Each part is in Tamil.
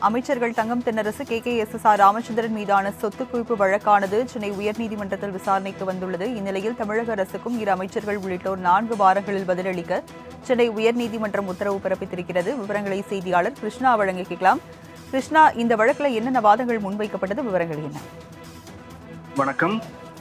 அமைச்சர்கள் தங்கம் தென்னரசு, KKSSR ராமச்சந்திரன் மீதான சொத்து குவிப்பு வழக்கானது சென்னை உயர்நீதிமன்றத்தில் விசாரணைக்கு வந்துள்ளது. இந்நிலையில் தமிழக அரசுக்கும் இரு அமைச்சர்கள் உள்ளிட்டோர் 4 வாரங்களில் பதிலளிக்க சென்னை உயர்நீதிமன்றம் உத்தரவு பிறப்பித்திருக்கிறது. விவரங்களை செய்தியாளர் கிருஷ்ணா வழங்க கேட்கலாம். கிருஷ்ணா, இந்த வழக்கில் என்னென்ன வாதங்கள் முன்வைக்கப்பட்டது, விவரங்கள் என்ன? வணக்கம்.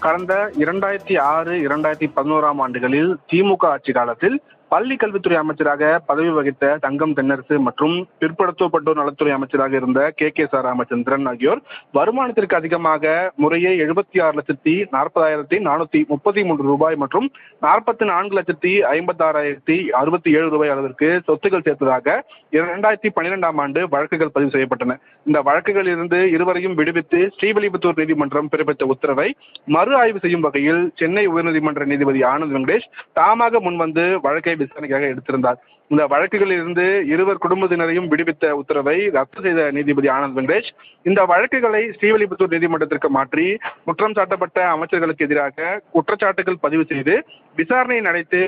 கடந்த 2006, 2011 ஆண்டுகளில் திமுக ஆட்சி காலத்தில் பள்ளி கல்வித்துறை அமைச்சராக பதவி வகித்த தங்கம் தென்னரசு மற்றும் பிற்படுத்தப்பட்டோர் நலத்துறை அமைச்சராக இருந்த KKSR ராமச்சந்திரன் ஆகியோர் வருமானத்திற்கு அதிகமாக முறையே 76,40,433 ரூபாய் மற்றும் 44,56,067 ரூபாய் அளவிற்கு சொத்துக்கள் சேர்த்ததாக 2012 ஆண்டு வழக்குகள் பதிவு செய்யப்பட்டன. இந்த வழக்குகளில் இருந்து இருவரையும் விடுவித்து ஸ்ரீவில்லிபுத்தூர் நீதிமன்றம் பிறப்பித்த உத்தரவை மறு ஆய்வு செய்யும் வகையில் சென்னை உயர்நீதிமன்ற நீதிபதி ஆனந்த் வெங்கடேஷ் தாமாக முன்வந்து வழக்கை விசாரணைக்காக எடுத்திருந்தார். இந்த வழக்குகளில் இருந்து இருவர் குடும்பத்தினரையும் விடுவித்த உத்தரவை ரத்து செய்த நீதிபதி ஆனந்த் வெங்கடேஷ் இந்த வழக்குகளை ஸ்ரீவில்லிபுத்தூர் நீதிமன்றத்திற்கு மாற்றி குற்றம் சாட்டப்பட்ட அமைச்சர்களுக்கு எதிராக குற்றச்சாட்டுகள் பதிவு செய்து விசாரணை நடத்தி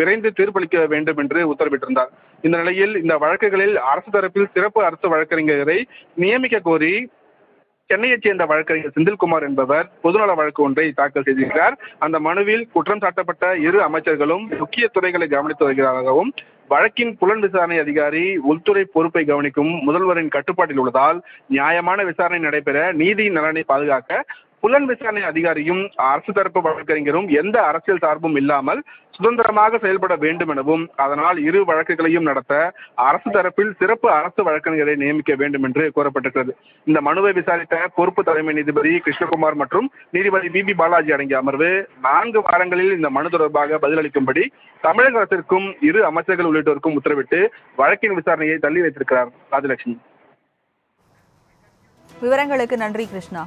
விரைந்து தீர்ப்பளிக்க வேண்டும் என்று உத்தரவிட்டிருந்தார். இந்த நிலையில் இந்த வழக்குகளில் அரசு தரப்பில் சிறப்பு அரசு வழக்கறிஞரை நியமிக்க கோரி சென்னையைச் சேர்ந்த வழக்கறிஞர் செந்தில்குமார் என்பவர் பொதுநல வழக்கு ஒன்றை தாக்கல் செய்திருக்கிறார். அந்த மனுவில் குற்றம் சாட்டப்பட்ட இரு அமைச்சர்களும் முக்கிய துறைகளை கவனித்து வருகிறாராகவும், வழக்கின் புலன் விசாரணை அதிகாரி உள்துறை பொறுப்பை கவனிக்கும் முதல்வரின் கட்டுப்பாட்டில் உள்ளதால் நியாயமான விசாரணை நடைபெற நீதியின் நலனை பாதுகாக்க புலன் விசாரணை அதிகாரியும் அரசு தரப்பு வழக்கறிஞரும் எந்த அரசியல் சார்பும் இல்லாமல் சுதந்திரமாக செயல்பட வேண்டும் எனவும், அதனால் இரு வழக்குகளையும் நடத்த அரசு தரப்பில் சிறப்பு அரசு வழக்கறிஞரை நியமிக்க வேண்டும் என்று கோரப்பட்டிருக்கிறது. இந்த மனுவை விசாரித்த பொறுப்பு தலைமை நீதிபதி கிருஷ்ணகுமார் மற்றும் நீதிபதி BB பாலாஜி அடங்கிய அமர்வு 4 வாரங்களில் இந்த மனு தொடர்பாக பதிலளிக்கும்படி தமிழக அரசிற்கும் இரு அமைச்சர்கள் உள்ளிட்டோருக்கும் உத்தரவிட்டு வழக்கின் விசாரணையை தள்ளி வைத்திருக்கிறார். ராஜலட்சுமி. விவரங்களுக்கு நன்றி கிருஷ்ணா.